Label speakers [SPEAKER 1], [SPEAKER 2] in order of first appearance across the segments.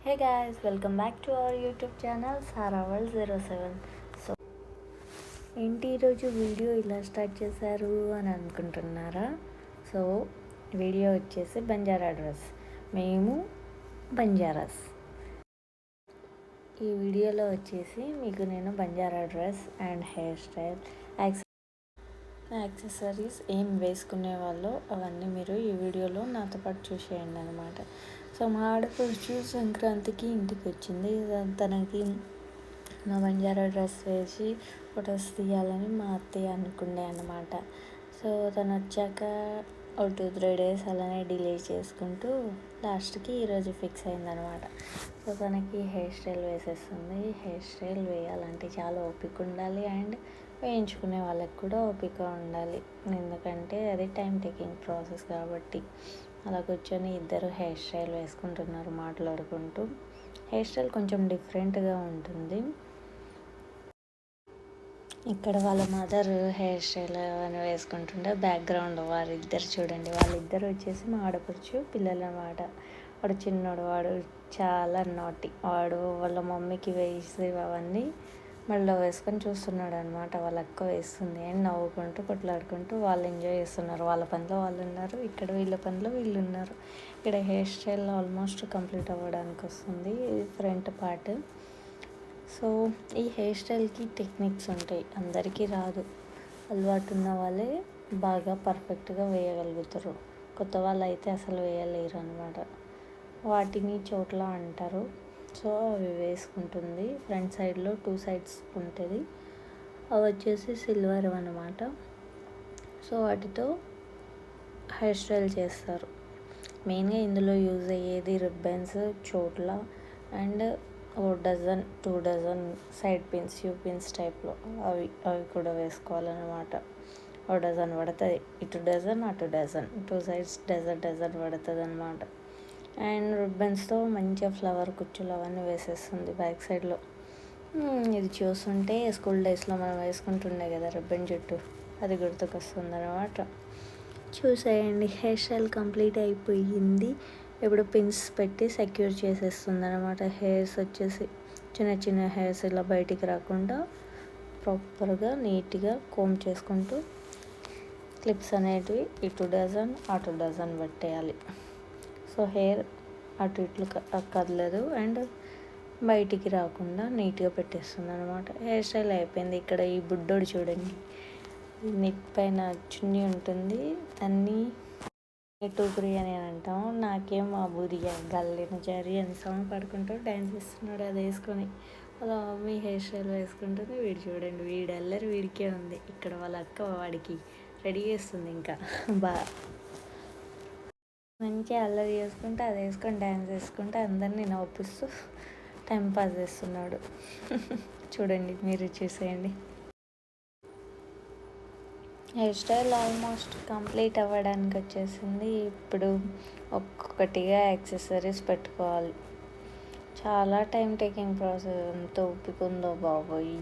[SPEAKER 1] Hey guys, welcome back to our YouTube channel Saraval07. So ఏంటి ఈరోజు video ఇలా start చేశారు అని అనుకుంటున్నారా? సో వీడియో వచ్చేసి బంజారా డ్రెస్. మేము బంజారాస్. ఈ వీడియోలో వచ్చేసి మీకు నేను Banjara dress and hair style accessories ఏం వేసుకునే వాళ్ళు అవన్నీ మీరు ఈ వీడియోలో నాతో పాటు చూసేయండి అనమాట. సో మా ఆడపడుచు సంక్రాంతికి ఇంటికి వచ్చింది. తనకి నా బంజారా డ్రెస్ వేసి ఫొటోస్ తీయాలని మా అత్తయ్య అనుకుండే అనమాట. సో తను వచ్చాక ఒక 2-3 డేస్ అలానే డిలే చేసుకుంటూ లాస్ట్కి ఈరోజు ఫిక్స్ అయిందనమాట. సో తనకి హెయిర్ స్టైల్ వేసేస్తుంది. హెయిర్ స్టైల్ వేయాలంటే చాలా ఓపిక ఉండాలి అండ్ వేయించుకునే వాళ్ళకి కూడా ఓపిక ఉండాలి, ఎందుకంటే అది టైం టేకింగ్ ప్రాసెస్ కాబట్టి. అలా కూర్చొని ఇద్దరు హెయిర్ స్టైల్ వేసుకుంటున్నారు మాట్లాడుకుంటూ. హెయిర్ స్టైల్ కొంచెం డిఫరెంట్గా ఉంటుంది. ఇక్కడ వాళ్ళ మదర్ హెయిర్ స్టైల్ అని వేసుకుంటుంటే బ్యాక్గ్రౌండ్ వారిద్దరు చూడండి. వాళ్ళిద్దరు వచ్చేసి మా ఆడపడుచు పిల్లలు అన్నమాట. వాడు చిన్నోడు, వాడు చాలా నాటి. వాడు వాళ్ళ మమ్మీకి వేసి అవన్నీ మళ్ళీ వేసుకొని చూస్తున్నాడు అనమాట. వాళ్ళ అక్క వేస్తుంది అండ్ నవ్వుకుంటూ కొట్లాడుకుంటూ వాళ్ళు ఎంజాయ్ చేస్తున్నారు. వాళ్ళ పనిలో వాళ్ళు ఉన్నారు, ఇక్కడ వీళ్ళ పనిలో వీళ్ళు ఉన్నారు. ఇక్కడ హెయిర్ స్టైల్ ఆల్మోస్ట్ కంప్లీట్ అవ్వడానికి వస్తుంది. ఇది ఫ్రంట్ పార్ట్. సో ఈ హెయిర్ స్టైల్కి టెక్నిక్స్ ఉంటాయి, అందరికీ రాదు. అలవాటు ఉన్న వాళ్ళే బాగా పర్ఫెక్ట్గా వేయగలుగుతారు, కొత్త వాళ్ళు అయితే అసలు వేయలేరు అనమాట. వాటిని చోట్ల అంటారు. సో అవి వేసుకుంటుంది. ఫ్రంట్ సైడ్లో 2 సైడ్స్ ఉంటుంది. అవి వచ్చేసి సిల్వర్ అనమాట. సో వాటితో హెయిర్ స్టైల్ చేస్తారు. మెయిన్గా ఇందులో యూజ్ అయ్యేది రిబ్బన్స్, చోట్ల and 2 dozen side pins, U pins టైప్లో అవి కూడా వేసుకోవాలన్నమాట. 1 డజన్ పడుతుంది. ఇటు డజన్ అటు డజన్, 2 సైడ్స్ డజన్ పడుతుంది అనమాట. అండ్ రిబ్బన్స్తో మంచిగా ఫ్లవర్ కుచ్చులు అవన్నీ వేసేస్తుంది బ్యాక్ సైడ్లో. ఇది చూస్తుంటే స్కూల్ డేస్లో మనం వేసుకుంటుండే కదా రిబ్బన్ జుట్టు, అది గుర్తుకొస్తుంది అనమాట. చూసేయండి, హెయిర్ స్టైల్ కంప్లీట్ అయిపోయింది. ఇప్పుడు పిన్స్ పెట్టి సెక్యూర్ చేసేస్తుంది అనమాట. హెయిర్స్ వచ్చేసి చిన్న చిన్న హెయిర్స్ ఇలా బయటికి రాకుండా ప్రాపర్గా నీట్గా కోమ్ చేసుకుంటూ క్లిప్స్ అనేటివి ఇటు డజన్ అటు డజన్ పెట్టేయాలి. సో హెయిర్ అటు ఇట్లు కదలదు అండ్ బయటికి రాకుండా నీట్గా పెట్టేస్తుంది అనమాట. హెయిర్ స్టైల్ అయిపోయింది. ఇక్కడ ఈ బుడ్డోడు చూడండి, నెక్ పైన చున్నీ ఉంటుంది, అన్నీ టూకురి అని అంటాము. నాకేం ఆ బూదిగా గల్లిన జరి అని సాంగ్ పడుకుంటూ డ్యాన్స్ చేస్తున్నాడు అది వేసుకొని. అలా మమ్మీ హెయిర్ స్టైల్ వేసుకుంటుంది. వీడు చూడండి, వీడు అల్లరి వీడికే ఉంది. ఇక్కడ వాళ్ళ అక్క వాడికి రెడీ చేస్తుంది. ఇంకా మంచిగా అల్లరి చేసుకుంటూ అది వేసుకొని డ్యాన్స్ చేసుకుంటూ అందరినీ నవ్విస్తూ టైం పాస్ చేస్తున్నాడు. చూడండి, మీరు చూసేయండి. హెయిర్ స్టైల్ ఆల్మోస్ట్ కంప్లీట్ అవ్వడానికి వచ్చేసింది. ఇప్పుడు ఒక్కొక్కటిగా యాక్సెసరీస్ పెట్టుకోవాలి. చాలా టైం టేకింగ్ ప్రాసెస్. ఎంత ఓపిక ఉందో బాబోయ్.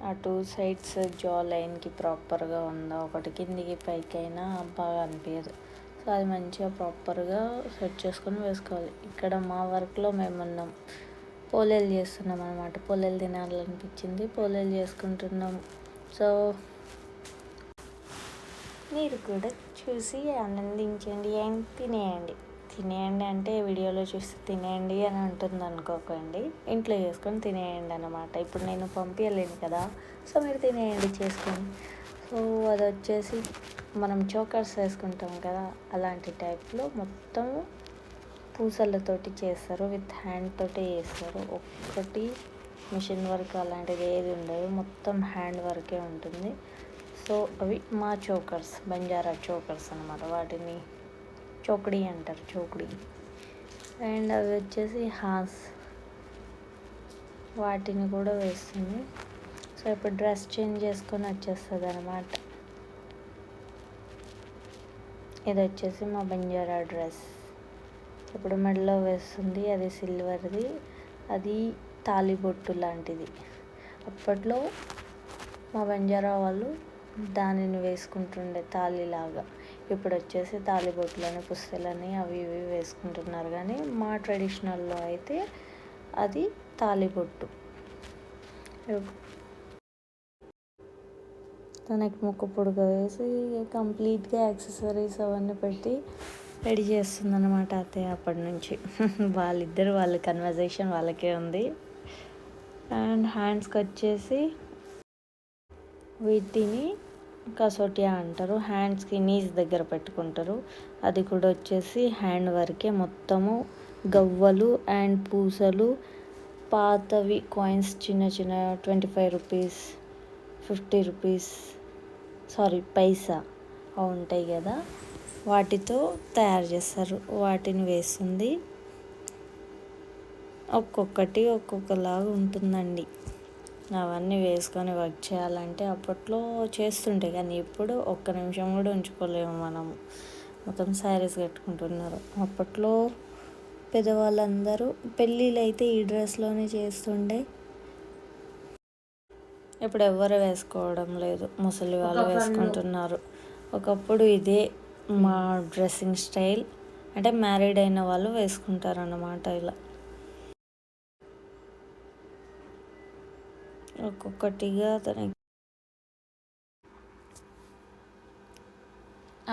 [SPEAKER 1] ఆ 2 సైడ్స్ జా లైన్కి ప్రాపర్గా ఉందా, ఒకటి కిందికి పైకి అయినా బాగా అనిపించదు. సో అది మంచిగా ప్రాపర్గా సెట్ చేసుకొని వేసుకోవాలి. ఇక్కడ మా వర్క్లో మేము ఉన్నాం, పోలేలు చేస్తున్నాం అనమాట. పోలేలు తినాలనిపించింది, పోలేలు చేసుకుంటున్నాం. సో మీరు కూడా చూసి ఆనందించండి అండ్ తినేయండి అంటే వీడియోలో చూసి తినేయండి అని ఉంటుంది అనుకోకండి. ఇంట్లో చేసుకొని తినేయండి అనమాట. ఇప్పుడు నేను పంపించలేను కదా, సో మీరు తినేయండి చేసుకొని. సో అది వచ్చేసి మనం చోకర్స్ వేసుకుంటాం కదా, అలాంటి టైప్లో మొత్తం పూసలతోటి చేస్తారు, విత్ హ్యాండ్ తోటి చేస్తారు. ఒక్కటి మిషన్ వర్క్ అలాంటిది ఏది ఉండదు, మొత్తం హ్యాండ్ వర్కే ఉంటుంది. సో అవి మా చోకర్స్, బంజారా చోకర్స్ అనమాట. వాటిని చోకడి అంటారు, చోకడి. అండ్ అవి వచ్చేసి హాస్, వాటిని కూడా వేస్తుంది. సో ఇప్పుడు డ్రెస్ చేంజ్ చేసుకొని వచ్చేస్తుంది అనమాట. ఇది వచ్చేసి మా బంజారా డ్రెస్. ఇప్పుడు మెడలో వేస్తుంది, అది సిల్వర్ది, అది తాలిబొట్టు లాంటిది. అప్పట్లో మా బంజారా వాళ్ళు దానిని వేసుకుంటుండే తాళిలాగా. ఇప్పుడు వచ్చేసి తాళిబొట్లని పుస్తలని అవి ఇవి వేసుకుంటున్నారు, కానీ మా ట్రెడిషనల్లో అయితే అది తాళిబొట్టు. తనకి ముక్కు పొడుగు వేసి కంప్లీట్గా యాక్సెసరీస్ అవన్నీ పెట్టి రెడీ చేస్తుందన్నమాట అత్తయ్య అప్పటి నుంచి. వాళ్ళ కన్వర్జేషన్ వాళ్ళకే ఉంది. అండ్ హ్యాండ్స్కి వచ్చేసి వీటిని కసోటియా అంటారు. హ్యాండ్స్కి నీస్ దగ్గర పెట్టుకుంటారు. అది కూడా వచ్చేసి హ్యాండ్ వర్కే మొత్తము. గవ్వలు అండ్ పూసలు, పాతవి కాయిన్స్ చిన్న చిన్న 25 రూపీస్ 50 రూపీస్ పైసా అవి ఉంటాయి కదా, వాటితో తయారు చేస్తారు. వాటిని వేస్తుంది. ఒక్కొక్కటి ఒక్కొక్కలాగా ఉంటుందండి. అవన్నీ వేసుకొని వర్క్ చేయాలంటే అప్పట్లో చేస్తుంటే, కానీ ఇప్పుడు ఒక్క నిమిషం కూడా ఉంచుకోలేము మనము. మొత్తం శారీస్ కట్టుకుంటున్నారు. అప్పట్లో పెద్దవాళ్ళందరూ పెళ్ళిళ్ళు అయితే ఈ డ్రెస్లోనే చేస్తుండే. ఇప్పుడు ఎవరు వేసుకోవడం లేదు, ముసలి వాళ్ళు వేసుకుంటున్నారు. ఒకప్పుడు ఇదే మా డ్రెస్సింగ్ స్టైల్, అంటే మ్యారీడ్ అయిన వాళ్ళు వేసుకుంటారు అన్నమాట. ఇలా ఒక్కొక్కటిగా తనకి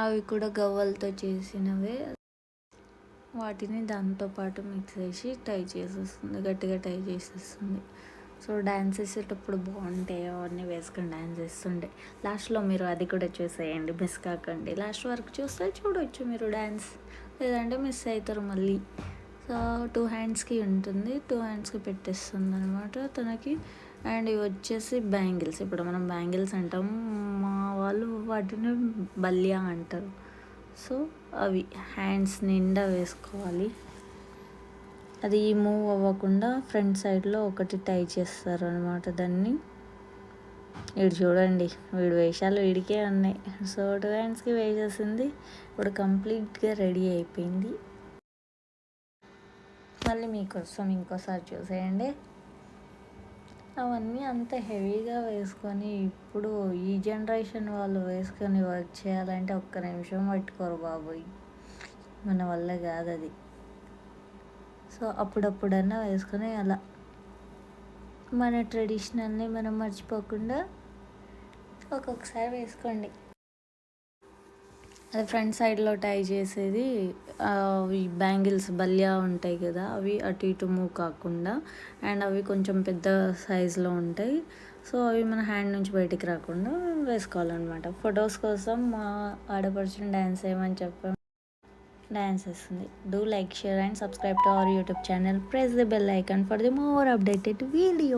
[SPEAKER 1] అవి కూడా గవ్వలతో చేసినవే. వాటిని దాంతోపాటు మిక్స్ చేసి టై చేసేస్తుంది, గట్టిగా టై చేసేస్తుంది. సో డ్యాన్స్ వేసేటప్పుడు బాగుంటాయి అవన్నీ వేసుకొని డ్యాన్స్ వేస్తుండే. లాస్ట్లో మీరు అది కూడా చూసేయండి, మిస్ కాకండి. లాస్ట్ వరకు చూస్తే చూడవచ్చు మీరు డ్యాన్స్, లేదంటే మిస్ అవుతారు మళ్ళీ. సో 2 హ్యాండ్స్కి ఉంటుంది, 2 హ్యాండ్స్కి పెట్టేస్తుంది అనమాట తనకి. అండ్ ఇవి వచ్చేసి బ్యాంగిల్స్. ఇప్పుడు మనం బ్యాంగిల్స్ అంటాం, మా వాళ్ళు వాటిని బల్లియా అంటారు. సో అవి హ్యాండ్స్ నిండా వేసుకోవాలి. అది మూవ్ అవ్వకుండా ఫ్రంట్ సైడ్లో ఒకటి టై చేస్తారు అనమాట దాన్ని. వీడు చూడండి, వీడి వేషాలు వీడికే ఉన్నాయి. సో 2 హ్యాండ్స్కి వేసేసింది. ఇప్పుడు కంప్లీట్గా రెడీ అయిపోయింది. మళ్ళీ మీకోసం ఇంకోసారి చూసేయండి. అవన్నీ అంత హెవీగా వేసుకొని ఇప్పుడు ఈ జనరేషన్ వాళ్ళు వేసుకొని వర్క్ చేయాలంటే ఒక్క నిమిషం పట్టుకోరు బాబోయ్, మన వల్ల కాదు అది. సో అప్పుడప్పుడన్నా వేసుకొని అలా మన ట్రెడిషనల్ని మనం మర్చిపోకుండా ఒక్కొక్కసారి వేసుకోండి. అది ఫ్రంట్ సైడ్లో టై చేసేది. అవి బ్యాంగిల్స్ బల్యా ఉంటాయి కదా, అవి అటు ఇటు మూవ్ కాకుండా. అండ్ అవి కొంచెం పెద్ద సైజులో ఉంటాయి. సో అవి మన హ్యాండ్ నుంచి బయటికి రాకుండా వేసుకోవాలన్నమాట. ఫొటోస్ కోసం మా ఆడపడుచుని డ్యాన్స్ వేయమని చెప్పాం, డ్యాన్స్ వేస్తుంది. Do like, share and subscribe to our YouTube channel. Press the bell icon for the more updated video.